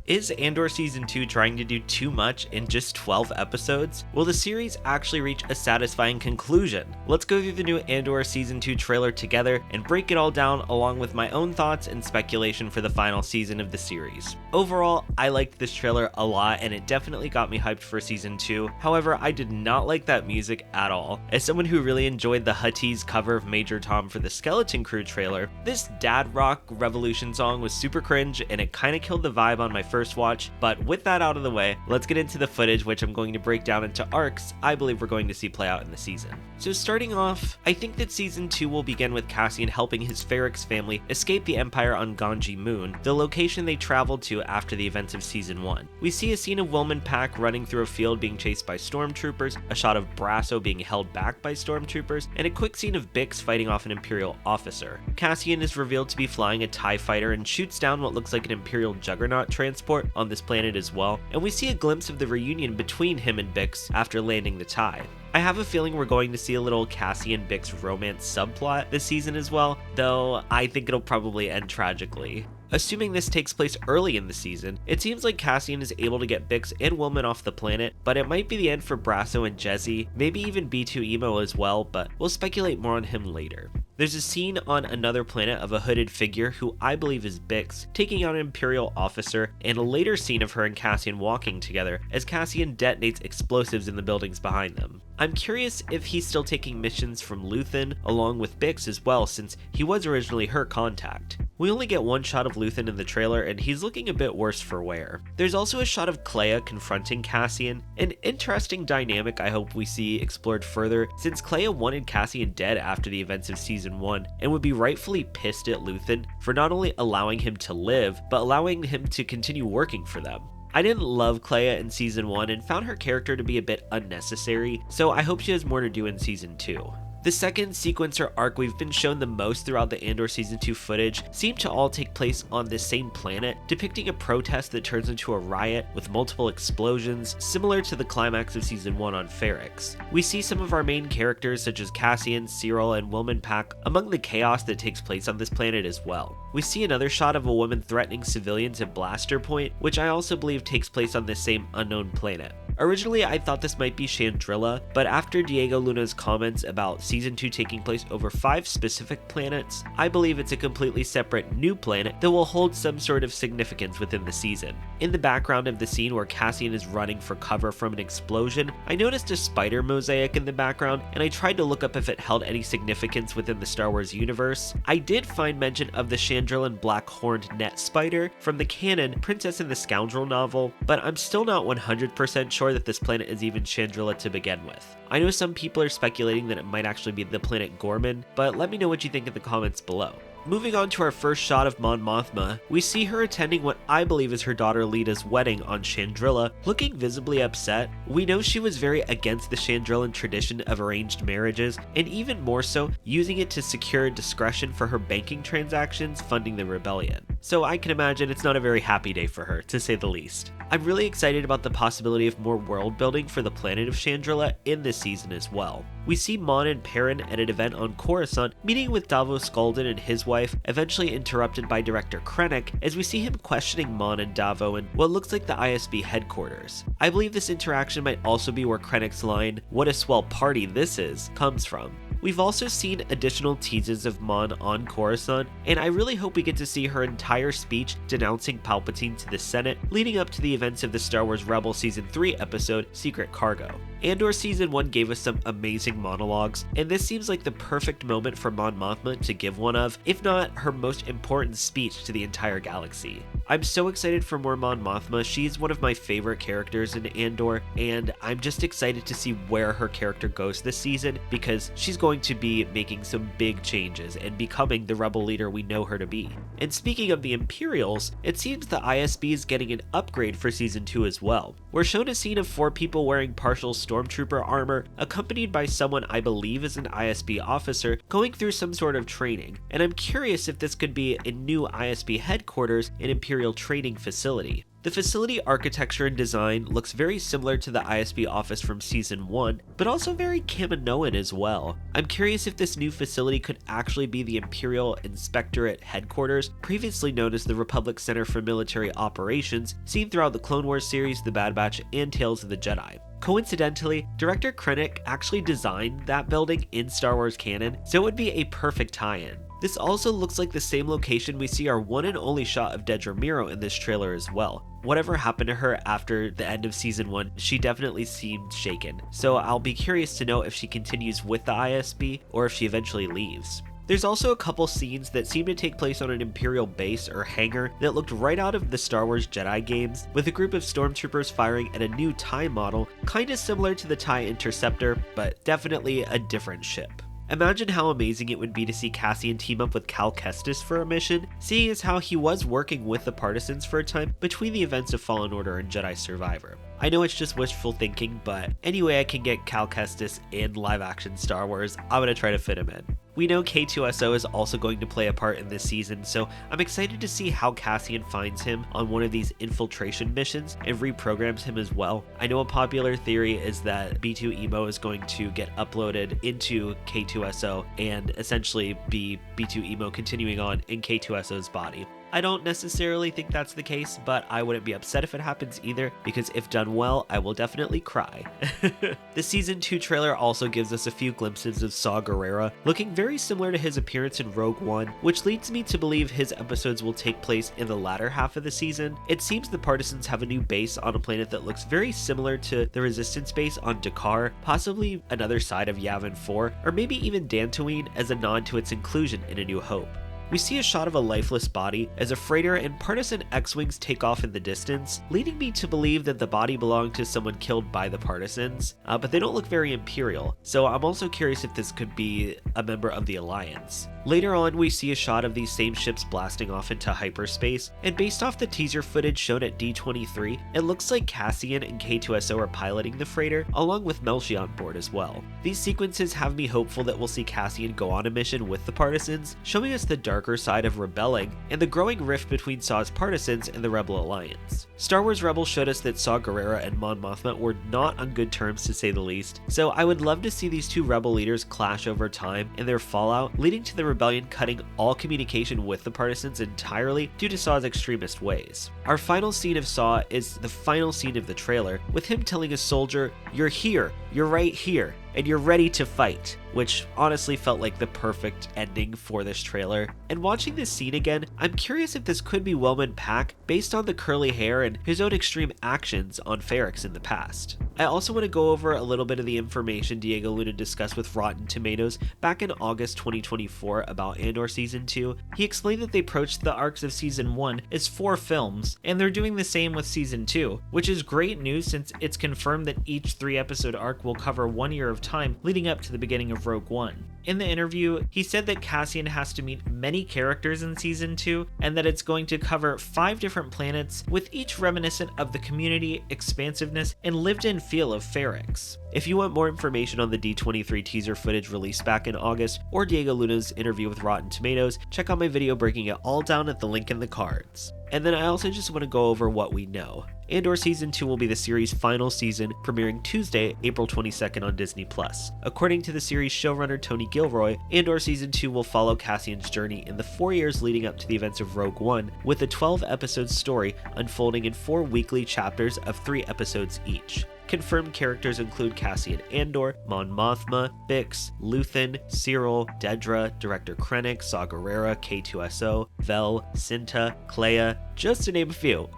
Is Andor Season 2 trying to do too much in just 12 episodes? Will the series actually reach a satisfying conclusion? Let's go through the new Andor Season 2 trailer together and break it all down along with my own thoughts and speculation for the final season of the series. Overall, I liked this trailer a lot and it definitely got me hyped for Season 2. However, I did not like that music at all. As someone who really enjoyed the Huttese cover of Major Tom for the Skeleton Crew trailer, this dad rock revolution song was super cringe and it kinda killed the vibe on my first watch. But with that out of the way, let's get into the footage, which I'm going to break down into arcs I believe we're going to see play out in the season. So starting off, I think that Season 2 will begin with Cassian helping his Ferrix family escape the Empire on Ganji Moon, the location they traveled to after the events of Season 1. We see a scene of Wilman Pack running through a field being chased by stormtroopers, a shot of Brasso being held back by stormtroopers, and a quick scene of Bix fighting off an Imperial officer. Cassian is revealed to be flying a TIE fighter and shoots down what looks like an Imperial Juggernaut transport on this planet as well, and we see a glimpse of the reunion between him and Bix after landing the TIE. I have a feeling we're going to see a little Cassian-Bix romance subplot this season as well, though I think it'll probably end tragically. Assuming this takes place early in the season, it seems like Cassian is able to get Bix and Wilman off the planet, but it might be the end for Brasso and Jezzy, maybe even B2 Emo as well, but we'll speculate more on him later. There's a scene on another planet of a hooded figure who I believe is Bix, taking out an Imperial officer, and a later scene of her and Cassian walking together as Cassian detonates explosives in the buildings behind them. I'm curious if he's still taking missions from Luthen along with Bix as well, since he was originally her contact. We only get one shot of Luthen in the trailer and he's looking a bit worse for wear. There's also a shot of Kleya confronting Cassian, an interesting dynamic I hope we see explored further, since Kleya wanted Cassian dead after the events of Season 1 and would be rightfully pissed at Luthen for not only allowing him to live, but allowing him to continue working for them. I didn't love Kleya in Season 1 and found her character to be a bit unnecessary, so I hope she has more to do in Season 2. The second sequencer arc we've been shown the most throughout the Andor Season 2 footage seem to all take place on the same planet, depicting a protest that turns into a riot with multiple explosions, similar to the climax of Season 1 on Ferrix. We see some of our main characters such as Cassian, Cyril, and Wilman Pack among the chaos that takes place on this planet as well. We see another shot of a woman threatening civilians at Blaster Point, which I also believe takes place on this same unknown planet. Originally, I thought this might be Chandrilla, but after Diego Luna's comments about Season 2 taking place over 5 specific planets, I believe it's a completely separate new planet that will hold some sort of significance within the season. In the background of the scene where Cassian is running for cover from an explosion, I noticed a spider mosaic in the background, and I tried to look up if it held any significance within the Star Wars universe. I did find mention of the Chandrillan black horned net spider from the canon Princess and the Scoundrel novel, but I'm still not 100% sure that this planet is even Chandrilla to begin with. I know some people are speculating that it might actually be the planet Gorman, but let me know what you think in the comments below. Moving on to our first shot of Mon Mothma, we see her attending what I believe is her daughter Leeta's wedding on Chandrilla, looking visibly upset. We know she was very against the Chandrillan tradition of arranged marriages, and even more so, using it to secure discretion for her banking transactions funding the rebellion. So I can imagine it's not a very happy day for her, to say the least. I'm really excited about the possibility of more world building for the planet of Chandrilla in this season as well. We see Mon and Perrin at an event on Coruscant, meeting with Davo Sculdun and his wife, eventually interrupted by director Krennic, as we see him questioning Mon and Davo in what looks like the ISB headquarters. I believe this interaction might also be where Krennic's line, "What a swell party this is," comes from. We've also seen additional teases of Mon on Coruscant, and I really hope we get to see her entire speech denouncing Palpatine to the Senate, leading up to the events of the Star Wars Rebels Season 3 episode, Secret Cargo. Andor Season 1 gave us some amazing monologues, and this seems like the perfect moment for Mon Mothma to give one of, if not her most important speech to the entire galaxy. I'm so excited for more Mon Mothma. She's one of my favorite characters in Andor, and I'm just excited to see where her character goes this season, because she's going to be making some big changes and becoming the rebel leader we know her to be. And speaking of the Imperials, it seems the ISB is getting an upgrade for Season 2 as well. We're shown a scene of 4 people wearing partial stormtrooper armor, accompanied by someone I believe is an ISB officer, going through some sort of training, and I'm curious if this could be a new ISB headquarters and Imperial training facility. The facility architecture and design looks very similar to the ISB office from Season 1, but also very Kaminoan as well. I'm curious if this new facility could actually be the Imperial Inspectorate headquarters, previously known as the Republic Center for Military Operations, seen throughout the Clone Wars series, The Bad Batch, and Tales of the Jedi. Coincidentally, director Krennic actually designed that building in Star Wars canon, so it would be a perfect tie-in. This also looks like the same location we see our one and only shot of Dedra Meero in this trailer as well. Whatever happened to her after the end of Season 1, she definitely seemed shaken, so I'll be curious to know if she continues with the ISB or if she eventually leaves. There's also a couple scenes that seem to take place on an Imperial base or hangar that looked right out of the Star Wars Jedi games, with a group of stormtroopers firing at a new TIE model, kinda similar to the TIE Interceptor, but definitely a different ship. Imagine how amazing it would be to see Cassian team up with Cal Kestis for a mission, seeing as how he was working with the Partisans for a time between the events of Fallen Order and Jedi Survivor. I know it's just wishful thinking, but any way I can get Cal Kestis in live-action Star Wars, I'm gonna try to fit him in. We know K2SO is also going to play a part in this season, so I'm excited to see how Cassian finds him on one of these infiltration missions and reprograms him as well. I know a popular theory is that B2 Emo is going to get uploaded into K2SO and essentially be B2 Emo continuing on in K2SO's body. I don't necessarily think that's the case, but I wouldn't be upset if it happens either, because if done well, I will definitely cry. The Season 2 trailer also gives us a few glimpses of Saw Gerrera, looking very similar to his appearance in Rogue One, which leads me to believe his episodes will take place in the latter half of the season. It seems the Partisans have a new base on a planet that looks very similar to the Resistance base on Dakar, possibly another side of Yavin 4, or maybe even Dantooine as a nod to its inclusion in A New Hope. We see a shot of a lifeless body as a freighter and Partisan X-Wings take off in the distance, leading me to believe that the body belonged to someone killed by the Partisans, but they don't look very Imperial, so I'm also curious if this could be a member of the Alliance. Later on, we see a shot of these same ships blasting off into hyperspace, and based off the teaser footage shown at D23, it looks like Cassian and K2SO are piloting the freighter, along with Melshi on board as well. These sequences have me hopeful that we'll see Cassian go on a mission with the Partisans, showing us the darker side of rebelling and the growing rift between Saw's Partisans and the Rebel Alliance. Star Wars Rebels showed us that Saw Gerrera and Mon Mothma were not on good terms, to say the least, so I would love to see these two rebel leaders clash over time and their fallout, leading to the rebellion cutting all communication with the Partisans entirely due to Saw's extremist ways. Our final scene of Saw is the final scene of the trailer, with him telling a soldier, "You're here, you're right here, and you're ready to fight," which honestly felt like the perfect ending for this trailer. And watching this scene again, I'm curious if this could be Wellman Pack based on the curly hair and his own extreme actions on Ferrix in the past. I also want to go over a little bit of the information Diego Luna discussed with Rotten Tomatoes back in August 2024 about Andor Season 2. He explained that they approached the arcs of Season 1 as 4 films, and they're doing the same with Season 2, which is great news since it's confirmed that each 3-episode arc will cover 1 year of time leading up to the beginning of Rogue One. In the interview, he said that Cassian has to meet many characters in Season 2, and that it's going to cover 5 different planets, with each reminiscent of the community, expansiveness, and lived-in feel of Ferrix. If you want more information on the D23 teaser footage released back in August, or Diego Luna's interview with Rotten Tomatoes, check out my video breaking it all down at the link in the cards. And then I also just want to go over what we know. Andor Season 2 will be the series' final season, premiering Tuesday, April 22nd on Disney+. According to the series showrunner Tony Gilroy, Andor Season 2 will follow Cassian's journey in the 4 years leading up to the events of Rogue One, with a 12-episode story unfolding in 4 weekly chapters of 3 episodes each. Confirmed characters include Cassian Andor, Mon Mothma, Bix, Luthen, Cyril, Dedra, Director Krennic, Saw Gerrera, K2SO, Vel, Cinta, Clea, just to name a few.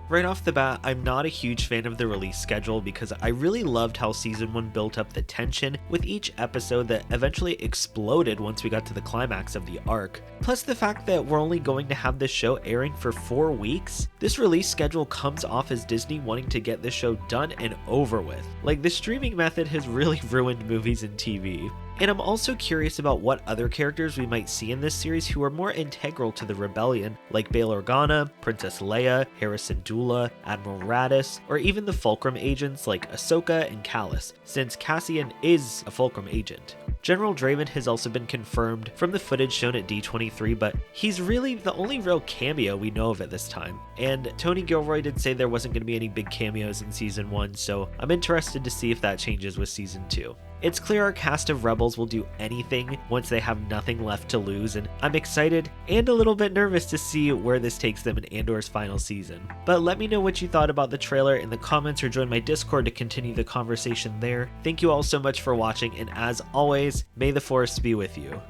Right off the bat, I'm not a huge fan of the release schedule because I really loved how Season 1 built up the tension with each episode that eventually exploded once we got to the climax of the arc. Plus the fact that we're only going to have this show airing for 4 weeks. This release schedule comes off as Disney wanting to get this show done and over with. Like, the streaming method has really ruined movies and TV. And I'm also curious about what other characters we might see in this series who are more integral to the rebellion, like Bail Organa, Princess Leia, Hera Syndulla, Admiral Raddus, or even the Fulcrum agents like Ahsoka and Kallus, since Cassian is a Fulcrum agent. General Draven has also been confirmed from the footage shown at D23, but he's really the only real cameo we know of at this time. And Tony Gilroy did say there wasn't going to be any big cameos in Season 1, so I'm interested to see if that changes with Season 2. It's clear our cast of Rebels will do anything once they have nothing left to lose, and I'm excited and a little bit nervous to see where this takes them in Andor's final season. But let me know what you thought about the trailer in the comments or join my Discord to continue the conversation there. Thank you all so much for watching, and as always, may the Force be with you.